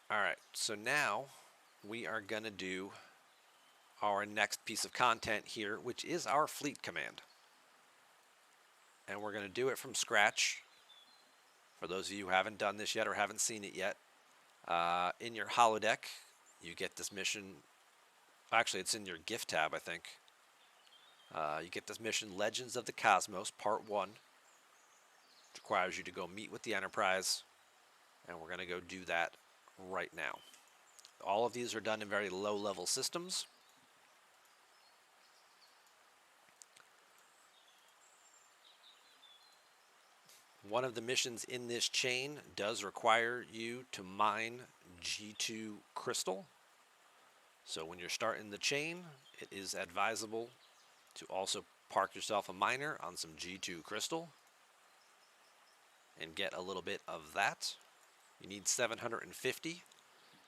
Alright, so now we are going to do our next piece of content here, which is our fleet command. And we're going to do it from scratch. For those of you who haven't done this yet or haven't seen it yet, in your holodeck, you get this mission. Actually, it's in your gift tab, I think. You get this mission, Legends of the Cosmos, Part 1. It requires you to go meet with the Enterprise, and we're going to go do that right now. All of these are done in very low-level systems. One of the missions in this chain does require you to mine G2 crystal. So when you're starting the chain, it is advisable to also park yourself a miner on some G2 crystal and get a little bit of that. You need 750.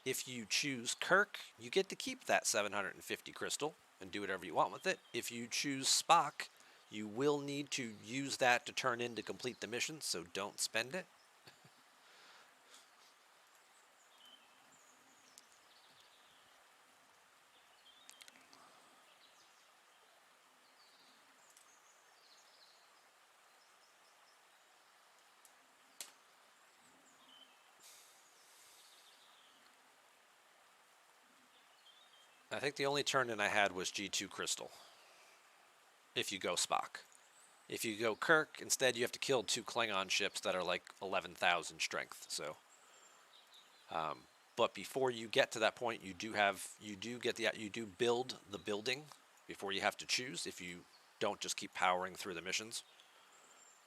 If you choose Kirk, you get to keep that 750 crystal and do whatever you want with it. If you choose Spock, you will need to use that to turn in to complete the mission, so don't spend it. I think the only turn in I had was G2 crystal, if you go Spock. If you go Kirk, instead you have to kill 2 Klingon ships that are like 11,000 strength. So, but before you get to that point, you do build the building before you have to choose. If you don't just keep powering through the missions,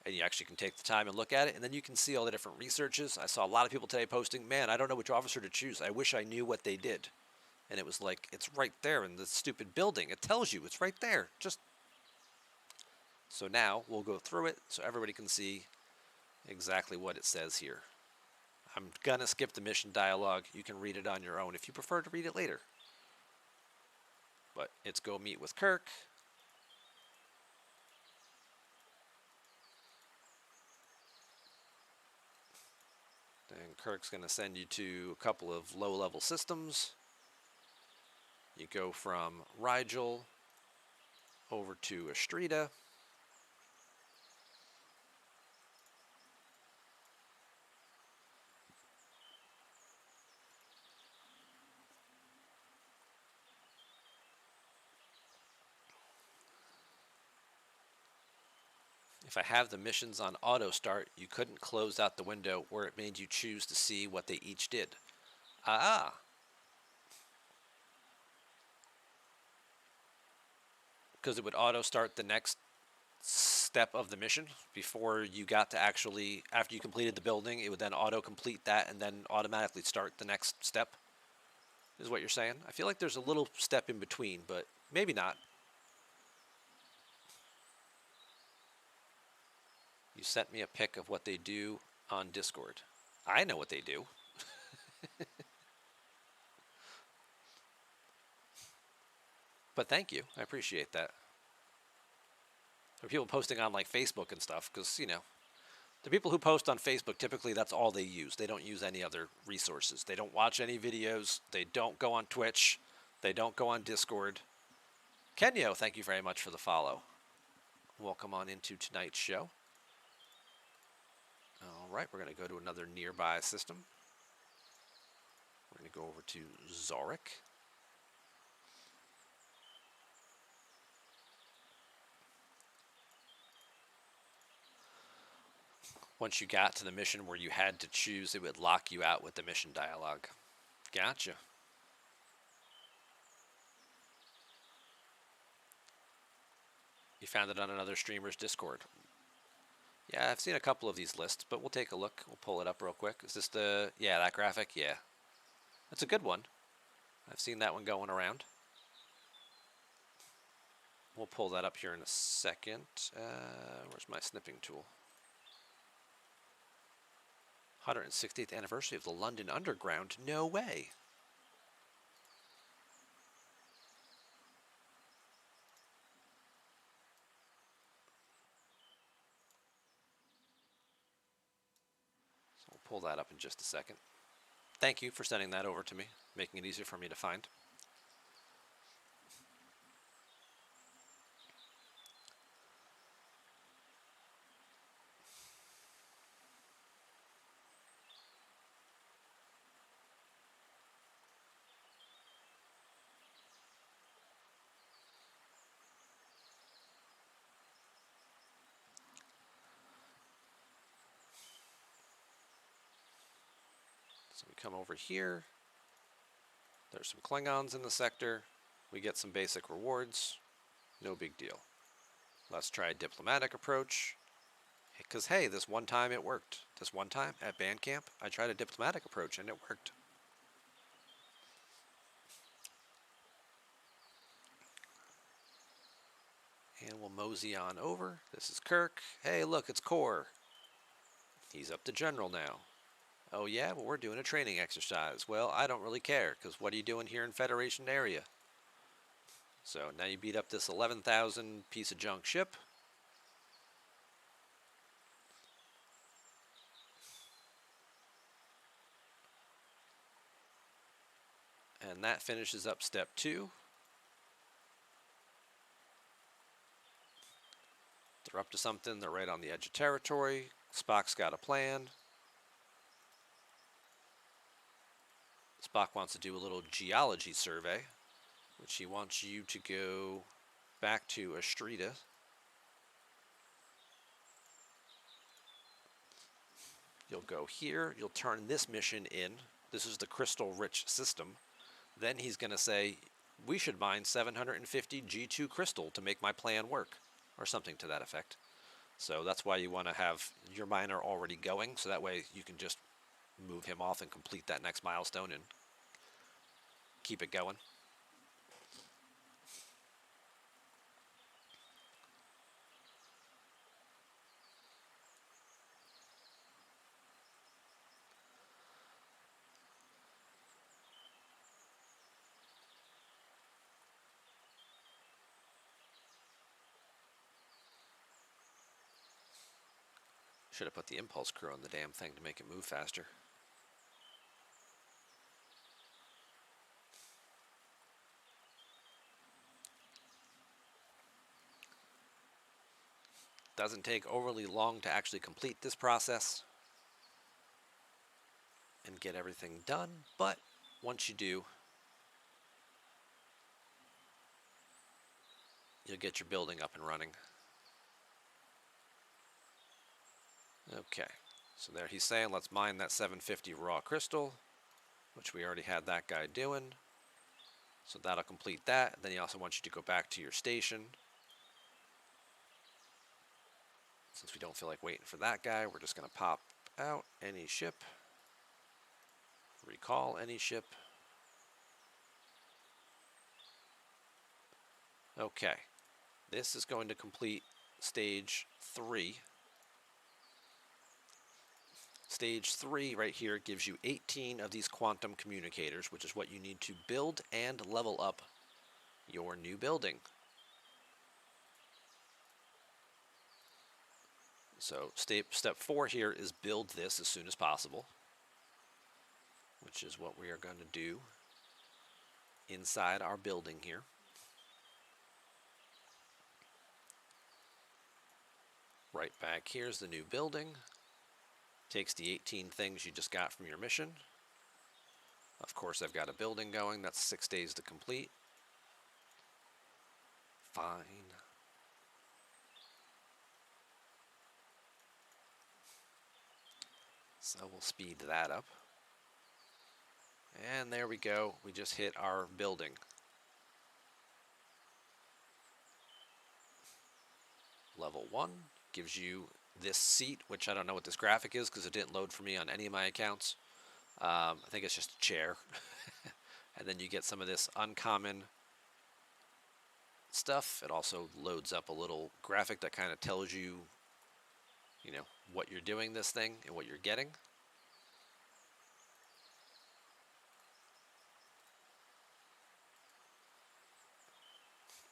and you actually can take the time and look at it, and then you can see all the different researches. I saw a lot of people today posting, "Man, I don't know which officer to choose. I wish I knew what they did." And it was like, it's right there in the stupid building. It tells you it's right there. Just so now we'll go through it so everybody can see exactly what it says here. I'm gonna skip the mission dialogue. You can read it on your own if you prefer to read it later. But it's go meet with Kirk. Then Kirk's gonna send you to a couple of low-level systems. You go from Rigel over to Astrida. If I have the missions on auto start, you couldn't close out the window where it made you choose to see what they each did. Ah, because it would auto start the next step of the mission before you got to actually, after you completed the building, it would then auto complete that and then automatically start the next step, is what you're saying. I feel like there's a little step in between, but maybe not. You sent me a pic of what they do on Discord. I know what they do. But thank you. I appreciate that. There are people posting on like Facebook and stuff because, the people who post on Facebook, typically that's all they use. They don't use any other resources. They don't watch any videos. They don't go on Twitch. They don't go on Discord. Kenyo, thank you very much for the follow. Welcome on into tonight's show. All right, we're going to go to another nearby system. We're going to go over to Zorik. Once you got to the mission where you had to choose, it would lock you out with the mission dialogue. Gotcha. You found it on another streamer's Discord. Yeah, I've seen a couple of these lists, but we'll take a look. We'll pull it up real quick. Is this yeah, that graphic? Yeah. That's a good one. I've seen that one going around. We'll pull that up here in a second. Where's my snipping tool? 160th anniversary of the London Underground. No way. So we'll pull that up in just a second. Thank you for sending that over to me, making it easier for me to find. So we come over here. There's some Klingons in the sector. We get some basic rewards. No big deal. Let's try a diplomatic approach. Because, hey, this one time it worked. This one time at band camp, I tried a diplomatic approach and it worked. And we'll mosey on over. This is Kirk. Hey, look, it's Core. He's up to General now. Oh, yeah? Well, we're doing a training exercise. Well, I don't really care, because what are you doing here in Federation area? So now you beat up this 11,000 piece of junk ship. And that finishes up step 2. They're up to something. They're right on the edge of territory. Spock's got a plan. Spock wants to do a little geology survey, which he wants you to go back to Astrida. You'll go here. You'll turn this mission in. This is the crystal-rich system. Then he's going to say, we should mine 750 G2 crystal to make my plan work, or something to that effect. So that's why you want to have your miner already going, so that way you can just move him off and complete that next milestone and keep it going. Should have put the impulse crew on the damn thing to make it move faster. Doesn't take overly long to actually complete this process and get everything done, but once you do, you'll get your building up and running. Okay, so there he's saying let's mine that 750 raw crystal, which we already had that guy doing. So that'll complete that. Then he also wants you to go back to your station. Since we don't feel like waiting for that guy, we're just going to pop out any ship, recall any ship. Okay, this is going to complete stage 3. Stage 3 right here gives you 18 of these quantum communicators, which is what you need to build and level up your new building. So step 4 here is build this as soon as possible, which is what we are going to do inside our building here. Right back here's the new building. Takes the 18 things you just got from your mission. Of course, I've got a building going. That's 6 days to complete. Fine. So we'll speed that up. And there we go. We just hit our building. Level 1 gives you this seat, which I don't know what this graphic is because it didn't load for me on any of my accounts. I think it's just a chair. And then you get some of this uncommon stuff. It also loads up a little graphic that kind of tells you, you know, what you're doing this thing and what you're getting.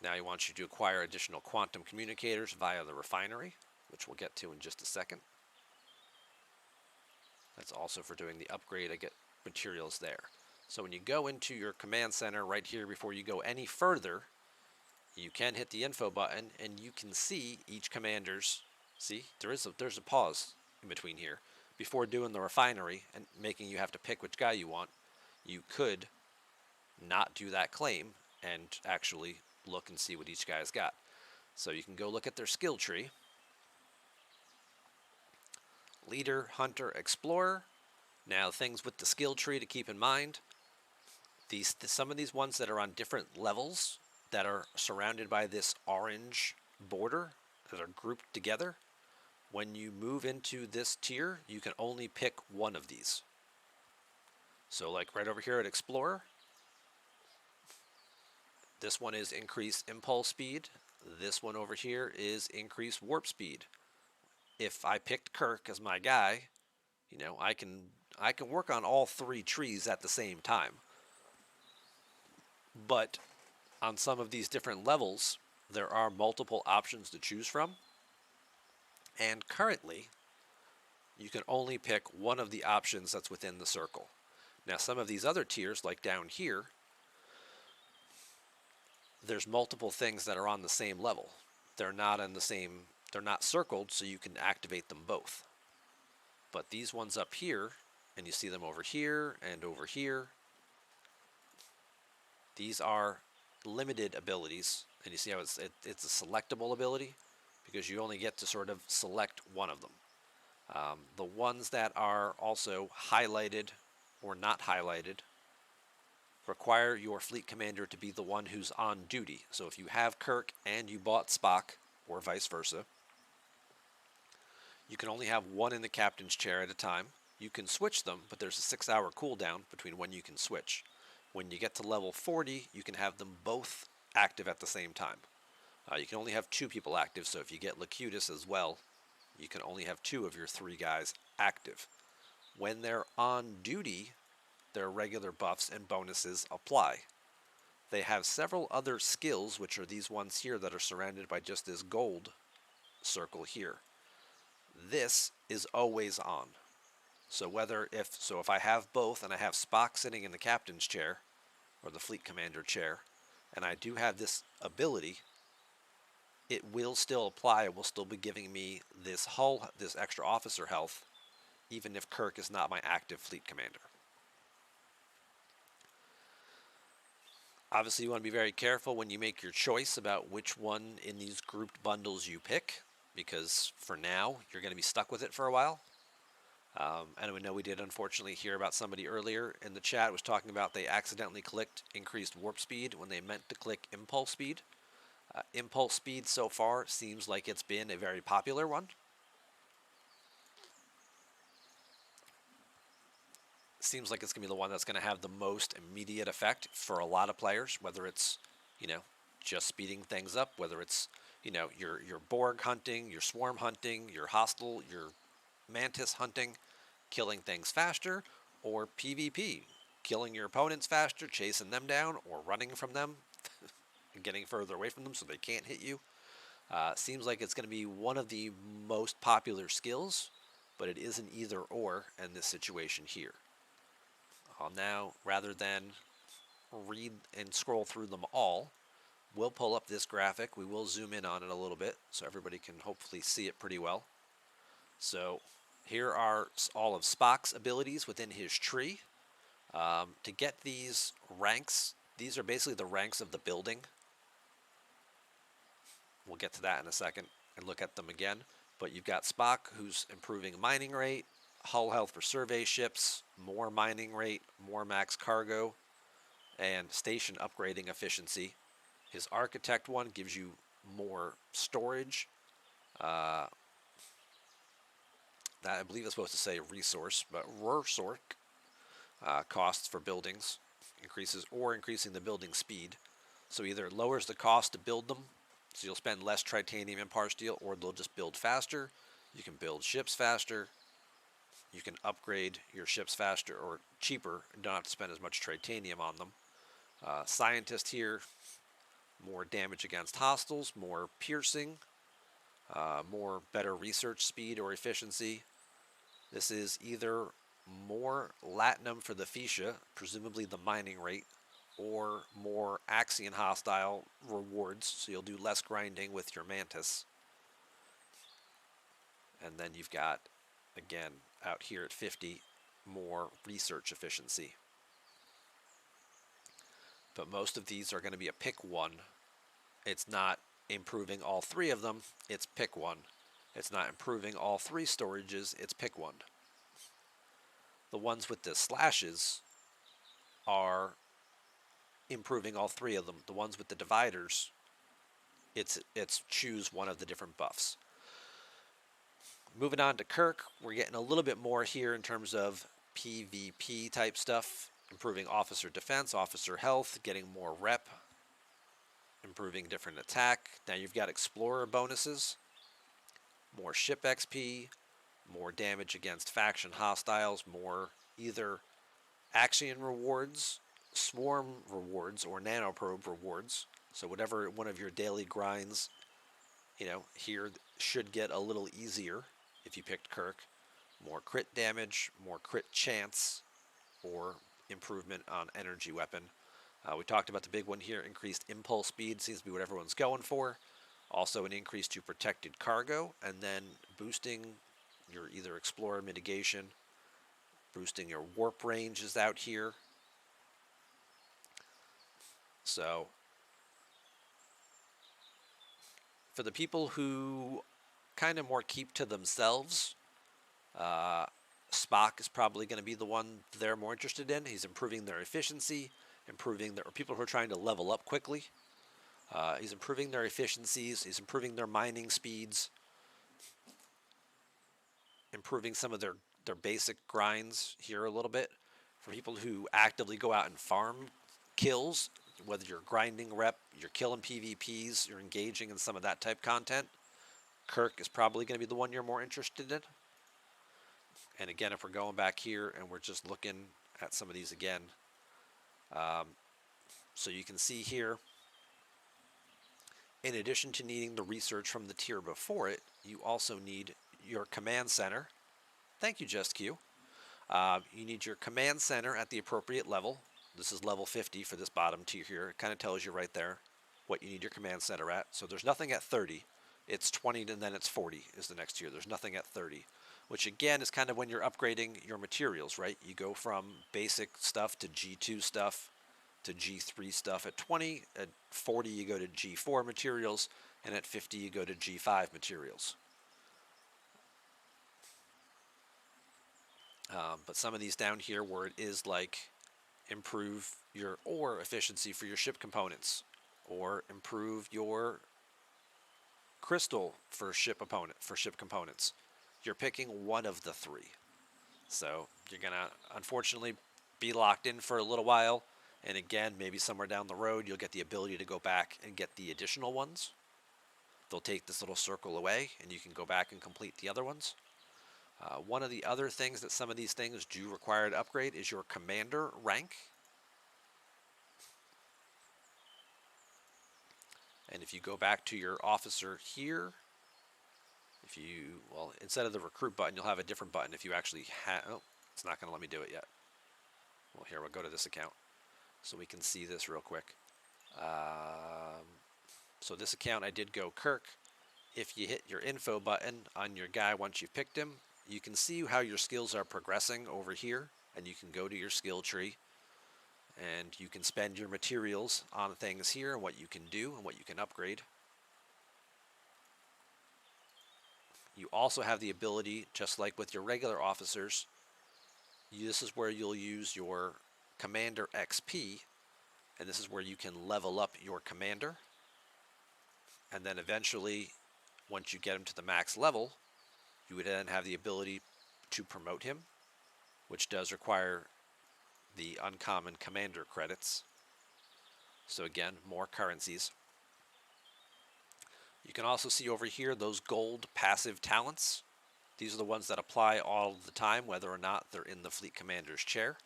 Now he wants you to acquire additional quantum communicators via the refinery, which we'll get to in just a second. That's also for doing the upgrade materials there. So when you go into your command center right here, before you go any further, you can hit the info button and you can see each commander's, see, there's a pause in between here. Before doing the refinery and making you have to pick which guy you want, you could not do that claim and actually look and see what each guy's got. So you can go look at their skill tree. Leader, Hunter, Explorer. Now things with the skill tree to keep in mind. Some of these ones that are on different levels that are surrounded by this orange border that are grouped together, when you move into this tier, you can only pick one of these. So like right over here at Explorer, this one is increased impulse speed. This one over here is increased warp speed. If I picked Kirk as my guy, you know, I can work on all three trees at the same time. But on some of these different levels, there are multiple options to choose from. And currently, you can only pick one of the options that's within the circle. Now, some of these other tiers, like down here, there's multiple things that are on the same level. They're not circled, so you can activate them both. But these ones up here, and you see them over here and over here, these are limited abilities, and you see how it's a selectable ability because you only get to sort of select one of them. The ones that are also highlighted or not highlighted require your fleet commander to be the one who's on duty. So if you have Kirk and you bought Spock, or vice versa, you can only have one in the captain's chair at a time. You can switch them, but there's a 6-hour cooldown between when you can switch. When you get to level 40, you can have them both active at the same time. You can only have 2 people active, so if you get Locutus as well, you can only have 2 of your 3 guys active. When they're on duty, their regular buffs and bonuses apply. They have several other skills, which are these ones here that are surrounded by just this gold circle here. This is always on. So if I have both and I have Spock sitting in the captain's chair or the fleet commander chair, and I do have this ability, it will still apply. It will still be giving me this extra officer health, even if Kirk is not my active fleet commander. Obviously, you want to be very careful when you make your choice about which one in these grouped bundles you pick, because for now, you're going to be stuck with it for a while. And we know we did unfortunately hear about somebody earlier in the chat was talking about they accidentally clicked increased warp speed when they meant to click impulse speed. Impulse speed so far seems like it's been a very popular one. Seems like it's going to be the one that's going to have the most immediate effect for a lot of players, whether it's, just speeding things up, whether it's, your Borg hunting, your swarm hunting, your hostile, your mantis hunting, killing things faster, or PvP, killing your opponents faster, chasing them down, or running from them and getting further away from them so they can't hit you. Seems like it's going to be one of the most popular skills, but it is an either or in this situation here. I'll now, rather than read and scroll through them all, we'll pull up this graphic. We will zoom in on it a little bit so everybody can hopefully see it pretty well. So here are all of Spock's abilities within his tree. To get these ranks, these are basically the ranks of the building. We'll get to that in a second and look at them again. But you've got Spock, who's improving mining rate, hull health for survey ships, more mining rate, more max cargo, and station upgrading efficiency. His architect one gives you more storage. That I believe is supposed to say resource, but resource costs for buildings increasing the building speed. So either it lowers the cost to build them, so you'll spend less titanium and par steel, or they'll just build faster. You can build ships faster. You can upgrade your ships faster or cheaper and don't have to spend as much titanium on them. Scientist here, more damage against hostiles, more piercing, more better research speed or efficiency. This is either more latinum for the Fuchsia, presumably the mining rate, or more Axion hostile rewards, so you'll do less grinding with your Mantis. And then you've got, again, out here at 50, more research efficiency. But most of these are going to be a pick one. It's not improving all three of them, it's pick one. It's not improving all three storages, it's pick one. The ones with the slashes are improving all three of them. The ones with the dividers, it's choose one of the different buffs. Moving on to Kirk, we're getting a little bit more here in terms of PvP type stuff. Improving officer defense, officer health, getting more rep, improving different attack. Now you've got explorer bonuses, more ship XP, more damage against faction hostiles, more either Axion rewards, swarm rewards, or nanoprobe rewards. So whatever one of your daily grinds, here should get a little easier if you picked Kirk. More crit damage, more crit chance, or improvement on energy weapon. We talked about the big one here, increased impulse speed, seems to be what everyone's going for. Also an increase to protected cargo, and then boosting your either explorer mitigation, boosting your warp range is out here. So for the people who kind of more keep to themselves, Spock is probably going to be the one they're more interested in. He's improving their efficiency, or people who are trying to level up quickly. He's improving their efficiencies, he's improving their mining speeds, improving some of their basic grinds here a little bit. For people who actively go out and farm kills, whether you're grinding rep, you're killing PvPs, you're engaging in some of that type content, Kirk is probably going to be the one you're more interested in. And again, if we're going back here and we're just looking at some of these again, so you can see here, in addition to needing the research from the tier before it, you also need your command center. Thank you, Just Q. You need your command center at the appropriate level. This is level 50 for this bottom tier here. It kind of tells you right there what you need your command center at. So there's nothing at 30. It's 20 and then it's 40 is the next tier. There's nothing at 30, which again is kind of when you're upgrading your materials, right? You go from basic stuff to G2 stuff to G3 stuff. At 20, at 40 you go to G4 materials, and at 50 you go to G5 materials. But some of these down here where it is like improve your ore efficiency for your ship components, or improve your crystal for ship components. You're picking one of the three. So you're gonna unfortunately be locked in for a little while, and again, maybe somewhere down the road you'll get the ability to go back and get the additional ones. They'll take this little circle away and you can go back and complete the other ones. One of the other things that some of these things do require to upgrade is your commander rank. And if you go back to your officer here, instead of the recruit button, you'll have a different button if you actually have, it's not going to let me do it yet. Well, here, we'll go to this account so we can see this real quick. So this account, I did go Kirk. If you hit your info button on your guy once you've picked him, you can see how your skills are progressing over here, and you can go to your skill tree, and you can spend your materials on things here and what you can do and what you can upgrade. You also have the ability, just like with your regular officers, this is where you'll use your commander XP, and this is where you can level up your commander. And then eventually, once you get him to the max level, you would then have the ability to promote him, which does require the uncommon commander credits. So again, more currencies. You can also see over here those gold passive talents. These are the ones that apply all the time, whether or not they're in the fleet commander's chair.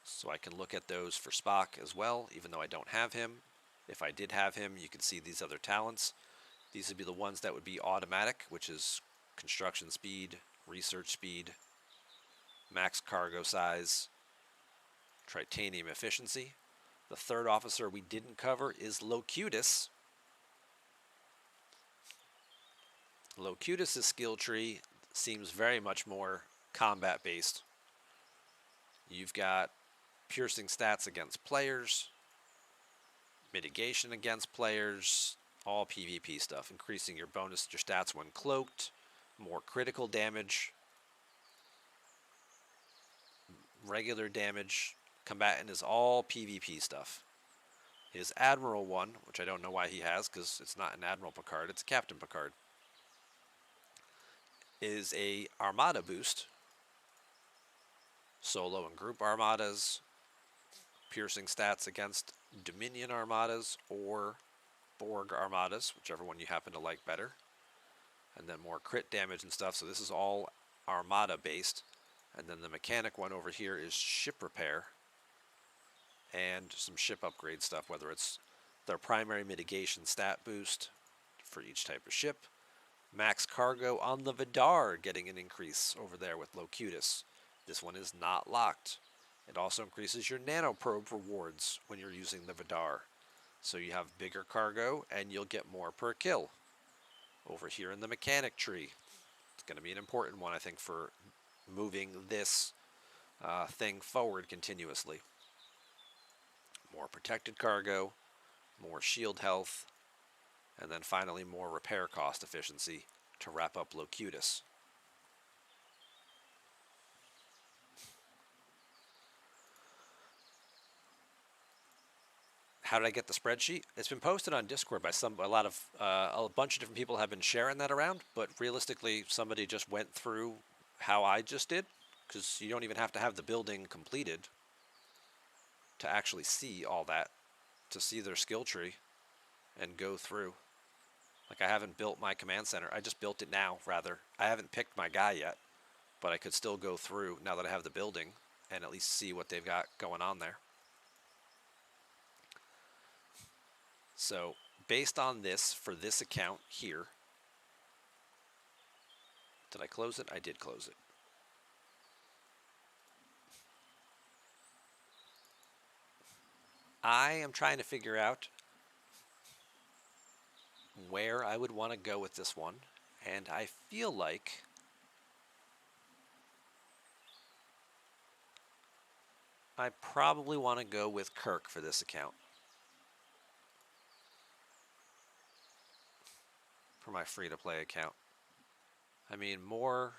So I can look at those for Spock as well, even though I don't have him. If I did have him, you can see these other talents. These would be the ones that would be automatic, which is construction speed, research speed, max cargo size, titanium efficiency. The third officer we didn't cover is Locutus. Locutus' skill tree seems very much more combat based. You've got piercing stats against players, mitigation against players, all PvP stuff, increasing your bonus, your stats when cloaked, more critical damage, regular damage. Combatant is all PvP stuff. His Admiral one, which I don't know why he has because it's not an Admiral Picard, it's Captain Picard, is a Armada boost. Solo and group armadas, piercing stats against Dominion armadas or Borg armadas, whichever one you happen to like better. And then more crit damage and stuff, so this is all Armada based. And then the mechanic one over here is ship repair and some ship upgrade stuff, whether it's their primary mitigation stat boost for each type of ship. Max cargo on the Vidar getting an increase over there with Locutus. This one is not locked. It also increases your nanoprobe rewards when you're using the Vidar. So you have bigger cargo and you'll get more per kill. Over here in the mechanic tree, it's going to be an important one, I think, for moving this thing forward continuously. More protected cargo, more shield health, and then finally more repair cost efficiency to wrap up Locutus. How did I get the spreadsheet? It's been posted on Discord by a bunch of different people have been sharing that around, but realistically somebody just went through how I just did, because you don't even have to have the building completed to actually see all that, to see their skill tree and go through. Like, I haven't built my command center. I just built it now, rather. I haven't picked my guy yet, but I could still go through now that I have the building and at least see what they've got going on there. So based on this, for this account here, did I close it? I did close it. I am trying to figure out where I would want to go with this one, and I feel like I probably want to go with Kirk for this account. For my free-to-play account. I mean, more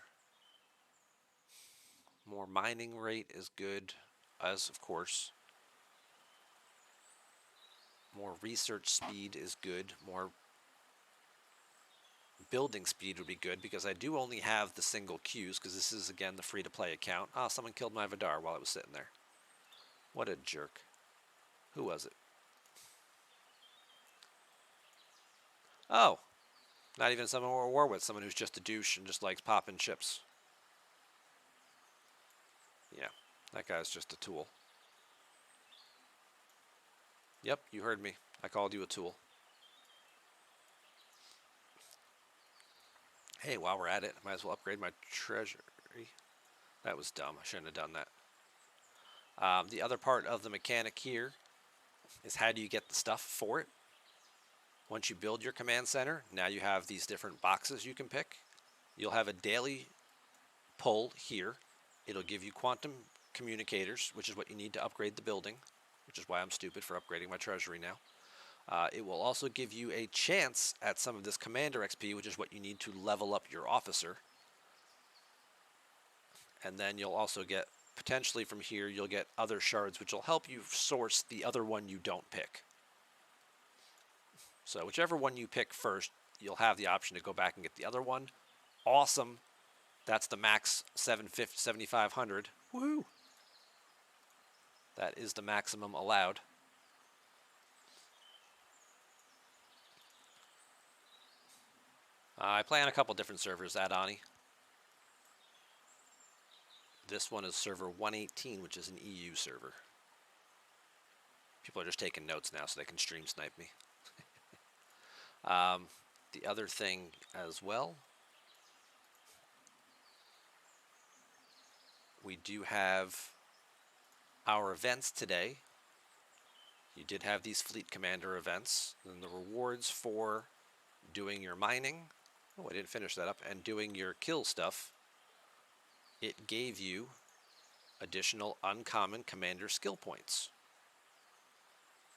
mining rate is good, as of course. More research speed is good. More building speed would be good, because I do only have the single queues, because this is, again, the free-to-play account. Ah, someone killed my Vidar while it was sitting there. What a jerk. Who was it? Oh, not even someone we're at war with. Someone who's just a douche and just likes popping chips. Yeah, that guy's just a tool. Yep, you heard me. I called you a tool. Hey, while we're at it, I might as well upgrade my treasury. That was dumb. I shouldn't have done that. The other part of the mechanic here is how do you get the stuff for it. Once you build your command center, now you have these different boxes you can pick. You'll have a daily pull here. It'll give you quantum communicators, which is what you need to upgrade the building, which is why I'm stupid for upgrading my treasury now. It will also give you a chance at some of this commander XP, which is what you need to level up your officer. And then you'll also get, potentially from here, you'll get other shards, which will help you source the other one you don't pick. So whichever one you pick first, you'll have the option to go back and get the other one. Awesome. That's the max 7,500. Woohoo! That is the maximum allowed. I play on a couple different servers at Ani. This one is server 118, which is an EU server. People are just taking notes now so they can stream snipe me. The other thing as well, we do have our events today. You did have these Fleet Commander events, and the rewards for doing your mining. Oh, I didn't finish that up. And doing your kill stuff. It gave you additional uncommon commander skill points,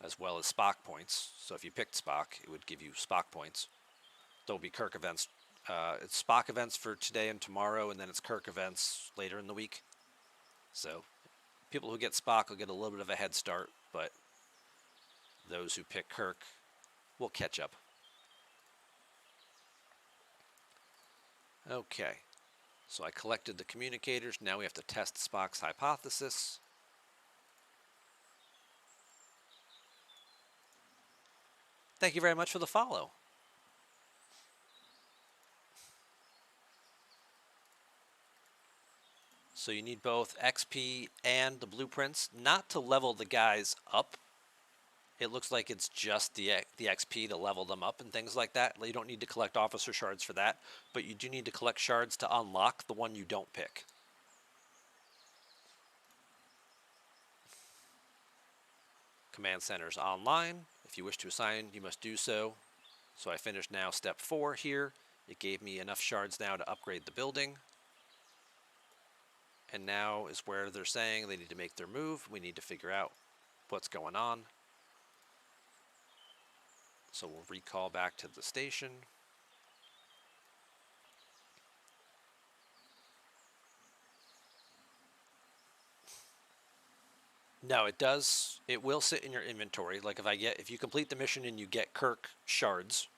as well as Spock points. So if you picked Spock, it would give you Spock points. There'll be Kirk events. It's Spock events for today and tomorrow, and then it's Kirk events later in the week. So people who get Spock will get a little bit of a head start, but those who pick Kirk will catch up. Okay, so I collected the communicators. Now we have to test Spock's hypothesis. Thank you very much for the follow. So you need both XP and the blueprints, not to level the guys up. It looks like it's just the XP to level them up and things like that. You don't need to collect officer shards for that, but you do need to collect shards to unlock the one you don't pick. Command Center's online. If you wish to assign, you must do so. So I finished now step 4 here. It gave me enough shards now to upgrade the building. And now is where they're saying they need to make their move. We need to figure out what's going on. So we'll recall back to the station. No, it does. It will sit in your inventory. Like if you complete the mission and you get Kirk shards,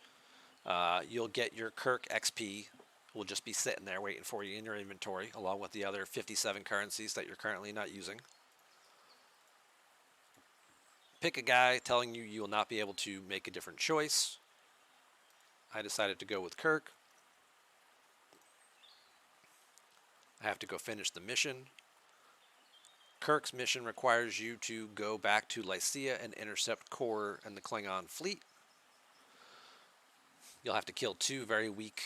you'll get your Kirk XP. Will just be sitting there waiting for you in your inventory, along with the other 57 currencies that you're currently not using. Pick a guy telling you you will not be able to make a different choice. I decided to go with Kirk. I have to go finish the mission. Kirk's mission requires you to go back to Lycia and intercept Kor and the Klingon fleet. You'll have to kill 2 very weak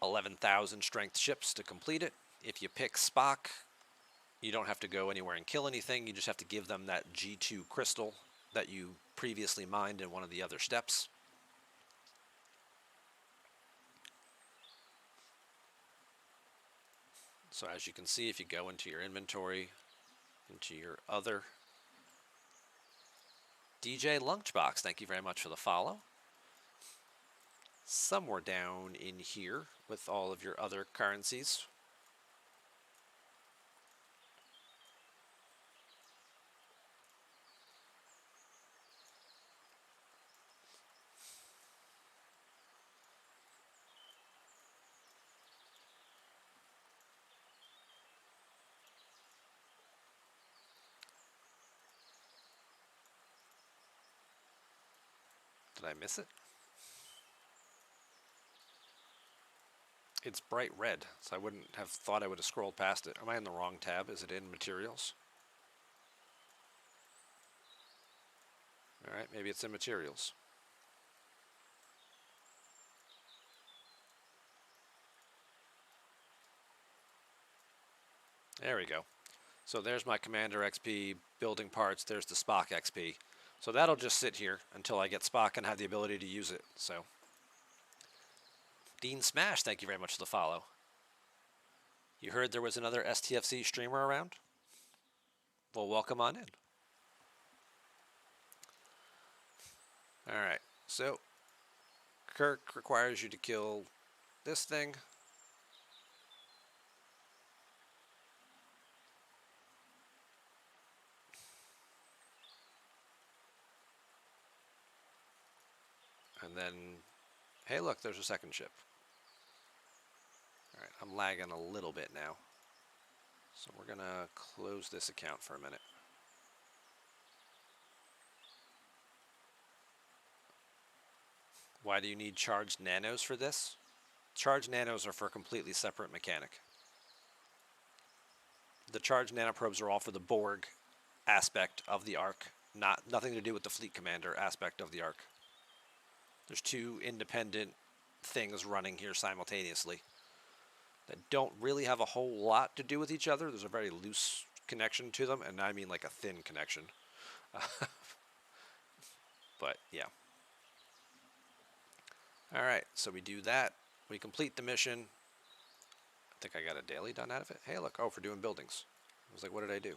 11,000 strength ships to complete it. If you pick Spock, you don't have to go anywhere and kill anything. You just have to give them that G2 crystal that you previously mined in one of the other steps. So as you can see, if you go into your inventory, into your other DJ Lunchbox, thank you very much for the follow. Somewhere down in here with all of your other currencies. Did I miss it? It's bright red, so I wouldn't have thought I would have scrolled past it. Am I in the wrong tab? Is it in materials? Alright, maybe it's in materials. There we go. So there's my Commander XP, building parts, there's the Spock XP. So that'll just sit here until I get Spock and have the ability to use it. So, Dean Smash, thank you very much for the follow. You heard there was another STFC streamer around? Well, welcome on in. Alright, so Kirk requires you to kill this thing. And then, hey look, there's a second ship. Alright, I'm lagging a little bit now. So we're going to close this account for a minute. Why do you need charged nanos for this? Charged nanos are for a completely separate mechanic. The charged nanoprobes are all for the Borg aspect of the Ark, nothing to do with the Fleet Commander aspect of the Ark. There's 2 independent things running here simultaneously. that don't really have a whole lot to do with each other. There's a very loose connection to them, and I mean like a thin connection. But yeah. All right, so we do that. We complete the mission. I think I got a daily done out of it. Hey, look, oh, for doing buildings. I was like, what did I do?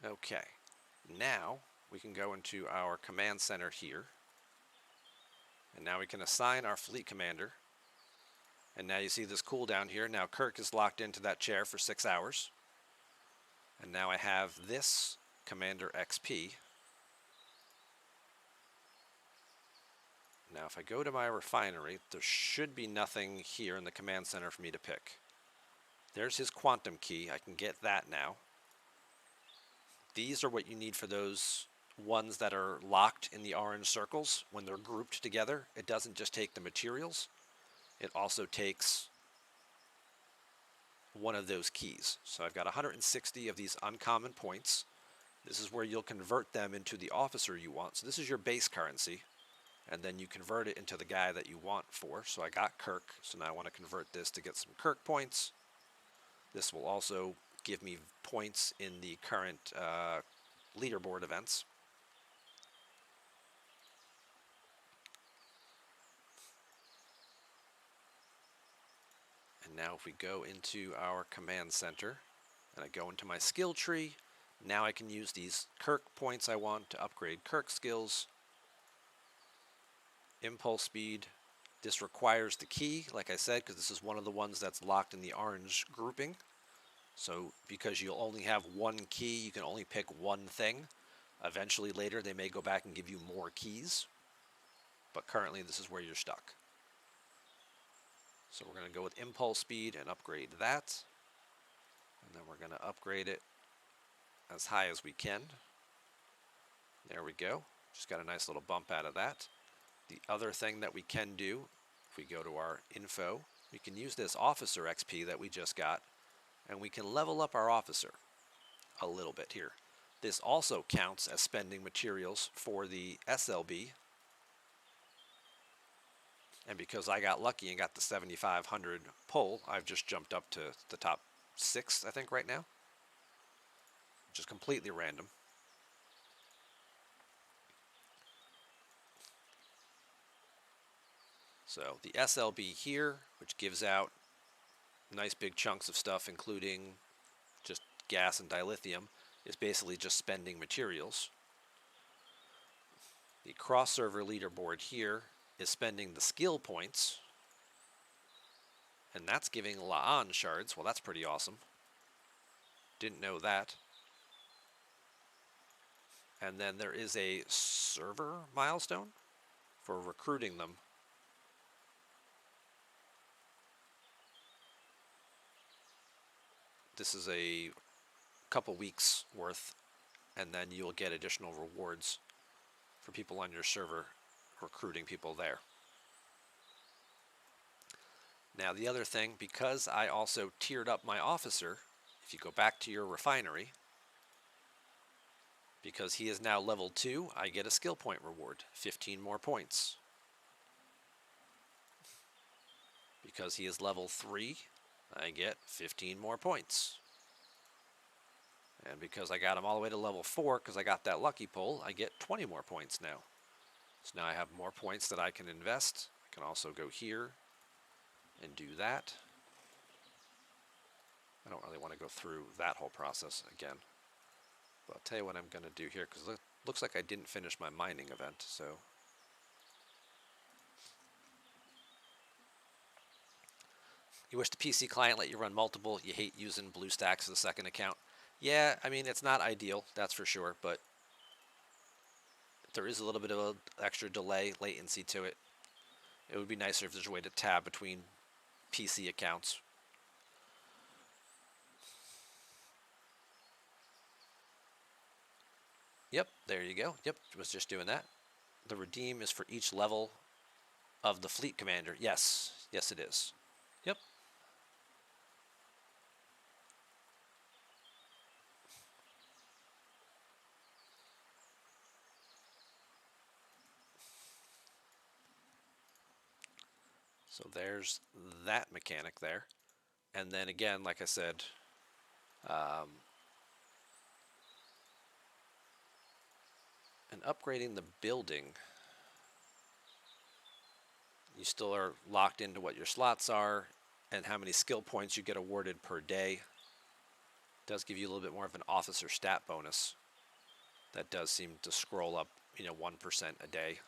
Okay, now we can go into our command center here. And now we can assign our fleet commander. And now you see this cooldown here. Now Kirk is locked into that chair for 6 hours. And now I have this Commander XP. Now if I go to my refinery, there should be nothing here in the command center for me to pick. There's his quantum key. I can get that now. These are what you need for those ones that are locked in the orange circles. When they're grouped together, it doesn't just take the materials. It also takes one of those keys. So I've got 160 of these uncommon points. This is where you'll convert them into the officer you want. So this is your base currency. And then you convert it into the guy that you want for. So I got Kirk. So now I want to convert this to get some Kirk points. This will also give me points in the current leaderboard events. And now if we go into our command center and I go into my skill tree, now I can use these Kirk points I want to upgrade Kirk skills. Impulse speed. This requires the key, like I said, because this is one of the ones that's locked in the orange grouping. So because you'll only have one key, you can only pick one thing. Eventually later they may go back and give you more keys. But currently this is where you're stuck. So we're going to go with impulse speed and upgrade that. And then we're going to upgrade it as high as we can. There we go. Just got a nice little bump out of that. The other thing that we can do, if we go to our info, we can use this officer XP that we just got, and we can level up our officer a little bit here. This also counts as spending materials for the SLB. And because I got lucky and got the 7,500 pull, I've just jumped up to the top 6, I think, right now. Which is completely random. So the SLB here, which gives out nice big chunks of stuff, including just gas and dilithium, is basically just spending materials. The cross-server leaderboard here is spending the skill points, and that's giving La'an shards. Well, that's pretty awesome. Didn't know that. And then there is a server milestone for recruiting them. This is a couple weeks worth, and then you'll get additional rewards for people on your server recruiting people there. Now the other thing, because I also tiered up my officer, if you go back to your refinery, because he is now level 2, I get a skill point reward, 15 more points. Because he is level 3, I get 15 more points. And because I got him all the way to level 4, because I got that lucky pull, I get 20 more points now. So now I have more points that I can invest. I can also go here and do that. I don't really want to go through that whole process again. But I'll tell you what I'm going to do here, because it looks like I didn't finish my mining event. So you wish the PC client let you run multiple. You hate using BlueStacks as a second account. Yeah, I mean, it's not ideal, that's for sure, but there is a little bit of an extra delay, latency to it. It would be nicer if there's a way to tab between PC accounts. Yep, there you go. Yep, was just doing that. The redeem is for each level of the fleet commander. Yes, yes it is. Yep. So there's that mechanic there. And then again, like I said, and upgrading the building, you still are locked into what your slots are and how many skill points you get awarded per day. It does give you a little bit more of an officer stat bonus. That does seem to scroll up, 1% a day.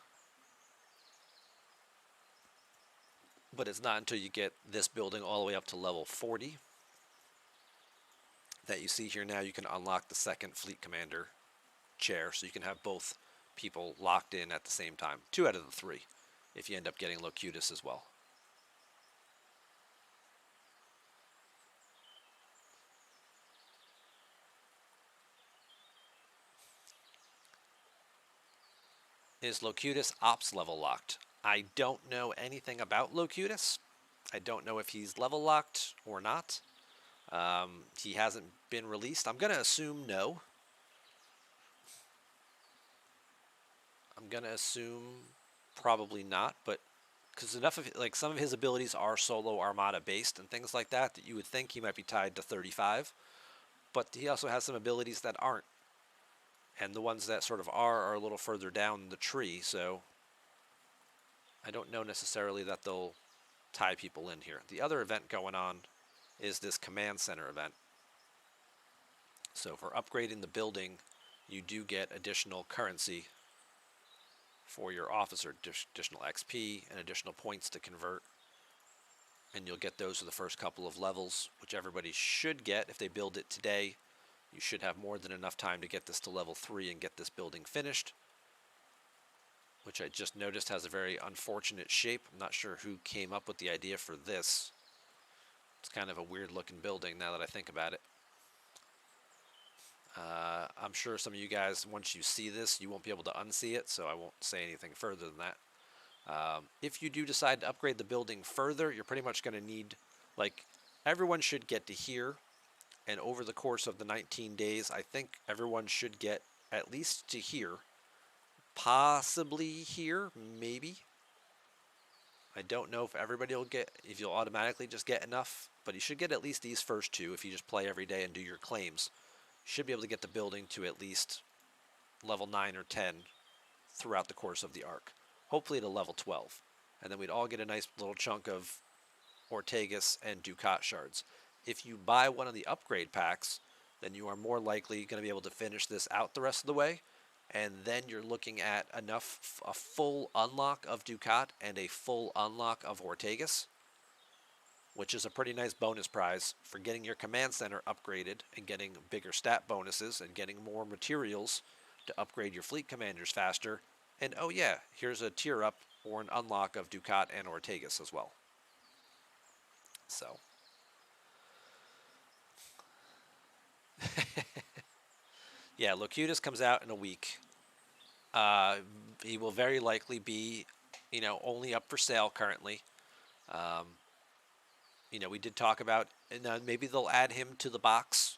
But it's not until you get this building all the way up to level 40 that you see here now you can unlock the second fleet commander chair, so you can have both people locked in at the same time. 2 out of the 3 if you end up getting Locutus as well. Is Locutus ops level locked? I don't know anything about Locutus. I don't know if he's level locked or not. He hasn't been released. I'm going to assume no. I'm going to assume probably not, but because enough of like some of his abilities are solo armada based and things like that you would think he might be tied to 35, but he also has some abilities that aren't, and the ones that sort of are a little further down the tree, so I don't know necessarily that they'll tie people in here. The other event going on is this command center event. So for upgrading the building, you do get additional currency for your officer, additional XP and additional points to convert. And you'll get those for the first couple of levels, which everybody should get if they build it today. You should have more than enough time to get this to level 3 and get this building finished, which I just noticed has a very unfortunate shape. I'm not sure who came up with the idea for this. It's kind of a weird looking building now that I think about it. I'm sure some of you guys, once you see this, you won't be able to unsee it, so I won't say anything further than that. If you do decide to upgrade the building further, you're pretty much going to need, like, everyone should get to here, and over the course of the 19 days, I think everyone should get at least to here, possibly here, maybe. I don't know if everybody will get, if you'll automatically just get enough, but you should get at least these first 2 if you just play every day and do your claims. You should be able to get the building to at least level 9 or 10 throughout the course of the arc. Hopefully to level 12. And then we'd all get a nice little chunk of Ortegas and Ducat shards. If you buy one of the upgrade packs, then you are more likely going to be able to finish this out the rest of the way. And then you're looking at a full unlock of Ducat and a full unlock of Ortegas, which is a pretty nice bonus prize for getting your command center upgraded and getting bigger stat bonuses and getting more materials to upgrade your fleet commanders faster. And oh yeah, here's a tier up or an unlock of Ducat and Ortegas as well. So yeah, Locutus comes out in a week. He will very likely be, only up for sale currently. We did talk about, and maybe they'll add him to the box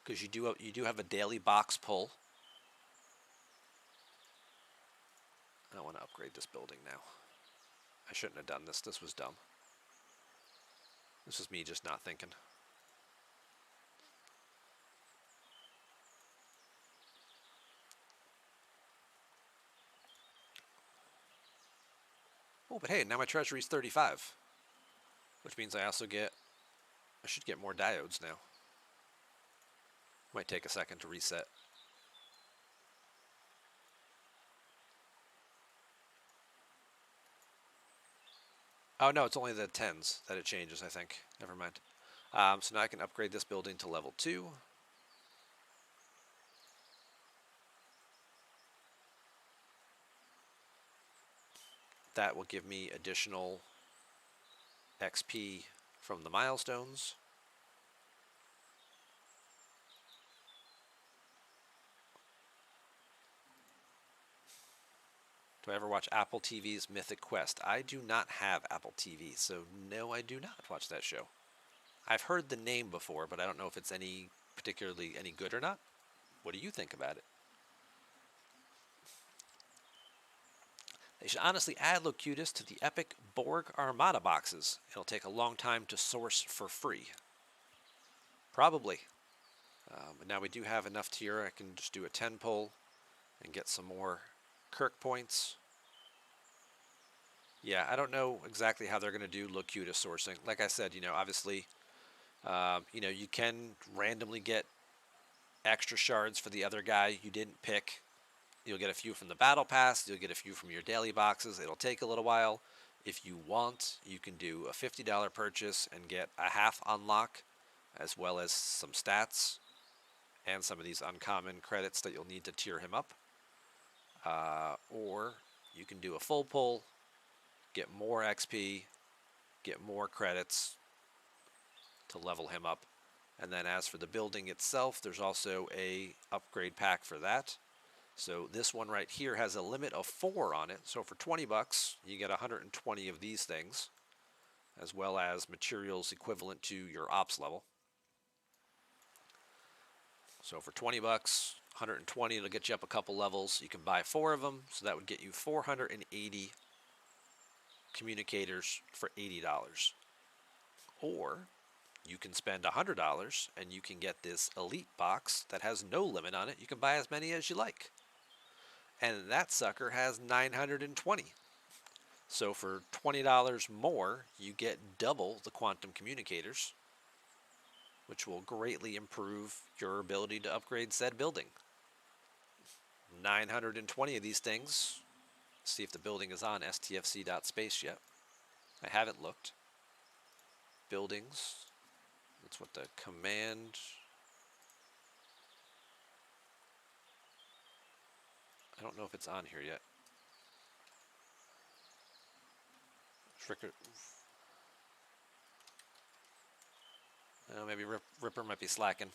because you do have a daily box pull. I don't want to upgrade this building now. I shouldn't have done this. This was dumb. This was me just not thinking. Oh, but hey, now my treasury is 35, which means I should get more diodes now. Might take a second to reset. Oh no, it's only the 10s that it changes, I think. Never mind. So now I can upgrade this building to level 2. That will give me additional XP from the milestones. Do I ever watch Apple TV's Mythic Quest? I do not have Apple TV, so no, I do not watch that show. I've heard the name before, but I don't know if it's particularly any good or not. What do you think about it? They should honestly add Locutus to the Epic Borg Armada boxes. It'll take a long time to source for free. Probably. But now we do have enough tier. I can just do a 10 pull and get some more Kirk points. Yeah, I don't know exactly how they're going to do Locutus sourcing. Like I said, obviously, you can randomly get extra shards for the other guy you didn't pick. You'll get a few from the battle pass. You'll get a few from your daily boxes. It'll take a little while. If you want, you can do a $50 purchase and get a half unlock, as well as some stats and some of these uncommon credits that you'll need to tier him up. Or you can do a full pull, get more XP, get more credits to level him up. And then as for the building itself, there's also a upgrade pack for that. So this one right here has a limit of 4 on it. So for 20 bucks, you get 120 of these things, as well as materials equivalent to your ops level. So for 20 bucks, 120, it'll get you up a couple levels. You can buy 4 of them, so that would get you 480 communicators for $80. Or you can spend $100 and you can get this elite box that has no limit on it. You can buy as many as you like. And that sucker has 920. So for $20 more, you get double the quantum communicators, which will greatly improve your ability to upgrade said building. 920 of these things. See if the building is on stfc.space yet. I haven't looked. Buildings. That's what the command. I don't know if it's on here yet. Maybe Ripper might be slacking.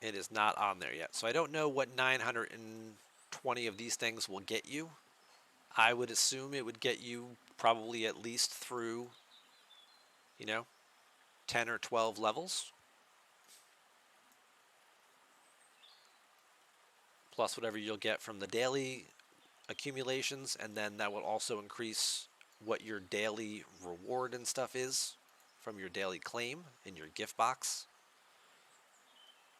It is not on there yet. So I don't know what 920 of these things will get you. I would assume it would get you probably at least through, 10 or 12 levels. Plus whatever you'll get from the daily accumulations, and then that will also increase what your daily reward and stuff is from your daily claim in your gift box.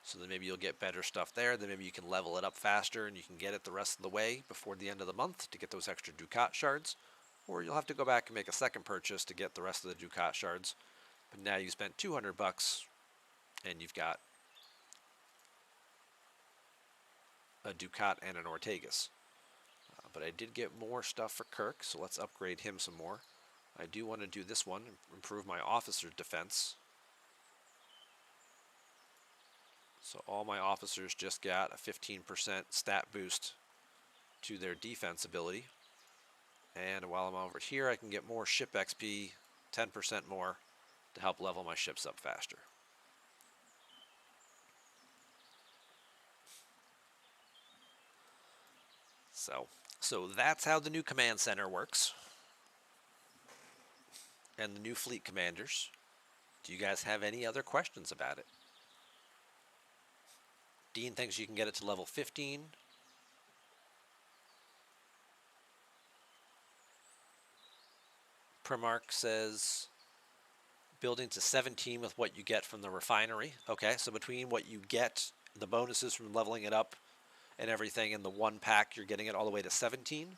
So then maybe you'll get better stuff there. Then maybe you can level it up faster and you can get it the rest of the way before the end of the month to get those extra Ducat shards. Or you'll have to go back and make a second purchase to get the rest of the Ducat shards. But now you spent 200 bucks and you've got a Ducat and an Ortegas. But I did get more stuff for Kirk, so let's upgrade him some more. I do want to do this one, improve my officer's defense. So all my officers just got a 15% stat boost to their defense ability. And while I'm over here, I can get more ship XP, 10% more, to help level my ships up faster. So that's how the new command center works. And the new fleet commanders. Do you guys have any other questions about it? Dean thinks you can get it to level 15. Primarch says building to 17 with what you get from the refinery. Okay, so between what you get, the bonuses from leveling it up and everything in the one pack, you're getting it all the way to 17.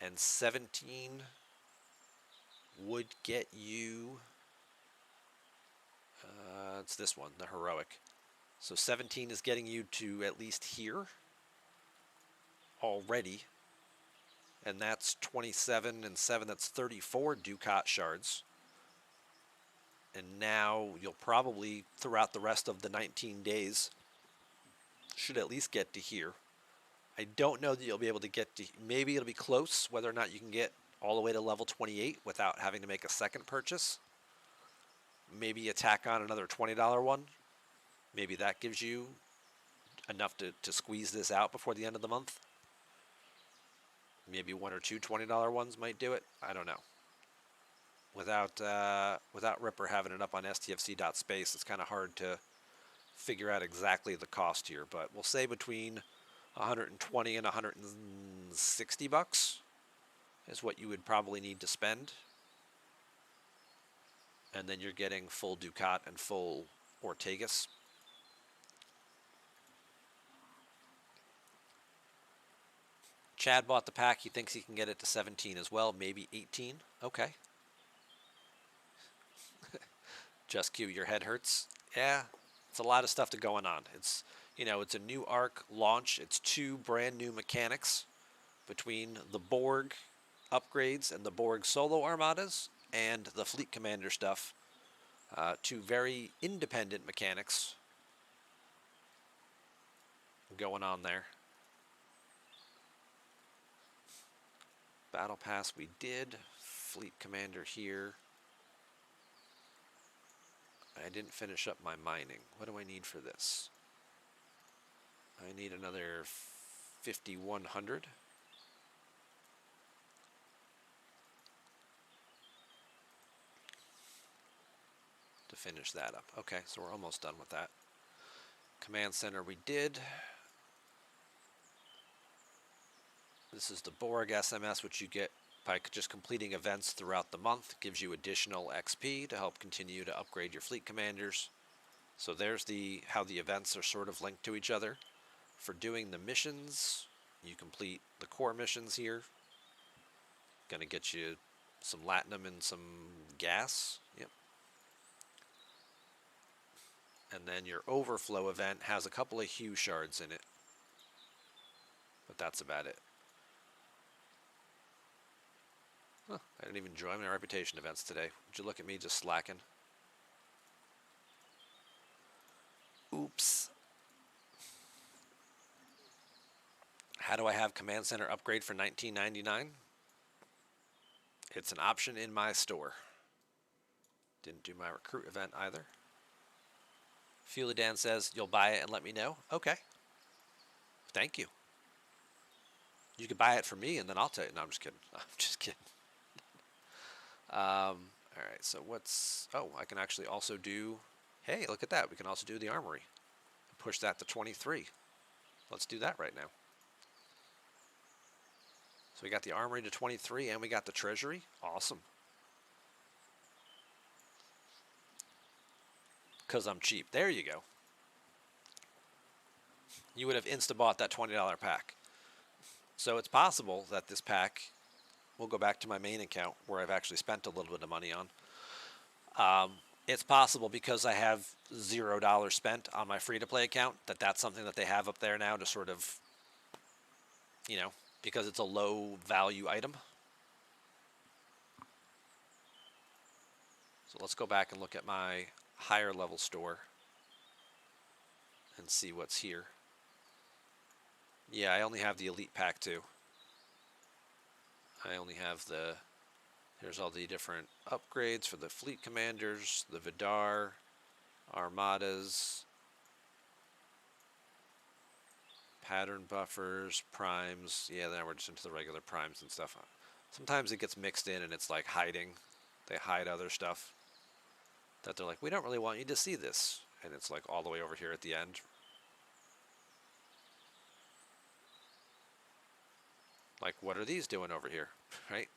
And 17 would get you, it's this one, the heroic. So 17 is getting you to at least here already. And that's 27 and 7, that's 34 Ducat shards. And now you'll probably, throughout the rest of the 19 days, should at least get to here. I don't know that you'll be able to get to, maybe it'll be close, whether or not you can get all the way to level 28 without having to make a second purchase. Maybe tack on another $20 one. Maybe that gives you enough to squeeze this out before the end of the month. Maybe one or two $20 ones might do it. I don't know. Without Ripper having it up on stfc.space, it's kind of hard to figure out exactly the cost here. But we'll say between 120 and 160 bucks is what you would probably need to spend. And then you're getting full Ducat and full Ortegas. Chad bought the pack. He thinks he can get it to 17 as well, maybe 18. Okay. Just Q, your head hurts. Yeah, it's a lot of stuff to going on. It's, you know, it's a new arc launch. It's 2 brand new mechanics between the Borg upgrades and the Borg solo armadas and the Fleet Commander stuff. 2 very independent mechanics going on there. Battle Pass we did. Fleet Commander here. I didn't finish up my mining. What do I need for this? I need another 5,100. To finish that up. Okay, so we're almost done with that. Command Center we did. This is the Borg SMS, which you get by just completing events throughout the month. Gives you additional XP to help continue to upgrade your fleet commanders. So there's how the events are sort of linked to each other. For doing the missions, you complete the core missions here. Gonna get you some latinum and some gas. Yep. And then your overflow event has a couple of hue shards in it. But that's about it. Huh, I didn't even join my reputation events today. Would you look at me just slacking? Oops. How do I have Command Center upgrade for $19.99? It's an option in my store. Didn't do my recruit event either. Fulidan says, you'll buy it and let me know. Okay. Thank you. You could buy it for me and then I'll tell you. No, I'm just kidding. I'm just kidding. All right, so what's... Oh, I can actually also do... Hey, look at that. We can also do the armory. Push that to 23. Let's do that right now. So we got the armory to 23 and we got the treasury. Awesome. Because I'm cheap. There you go. You would have insta-bought that $20 pack. So it's possible that this pack... We'll go back to my main account where I've actually spent a little bit of money on. It's possible because I have $0 spent on my free-to-play account that's something that they have up there now to sort of, you know, because it's a low-value item. So let's go back and look at my higher-level store and see what's here. Yeah, I only have the Elite Pack too. I only have there's all the different upgrades for the fleet commanders, the Vidar, armadas, pattern buffers, primes. Yeah, then we're just into the regular primes and stuff. Sometimes it gets mixed in and it's like hiding. They hide other stuff that they're like, we don't really want you to see this. And it's like all the way over here at the end. Like, what are these doing over here, right?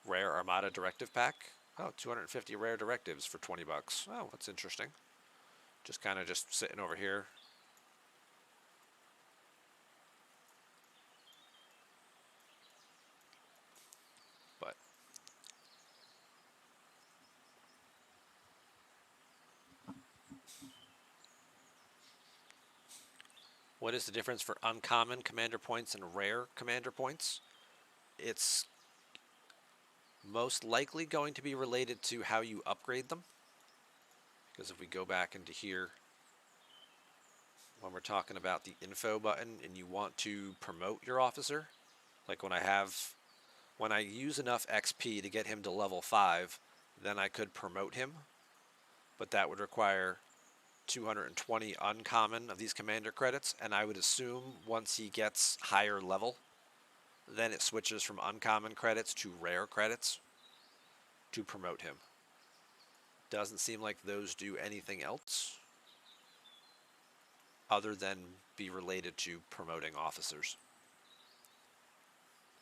Rare Armada Directive Pack. Oh, 250 rare directives for 20 bucks. Oh, that's interesting. Just kind of just sitting over here. But what is the difference for uncommon commander points and rare commander points? It's most likely going to be related to how you upgrade them. Because if we go back into here, when we're talking about the info button and you want to promote your officer, like when I use enough XP to get him to level 5, then I could promote him. But that would require 220 uncommon of these commander credits, and I would assume once he gets higher level, then it switches from uncommon credits to rare credits to promote him. Doesn't seem like those do anything else. other than be related to promoting officers.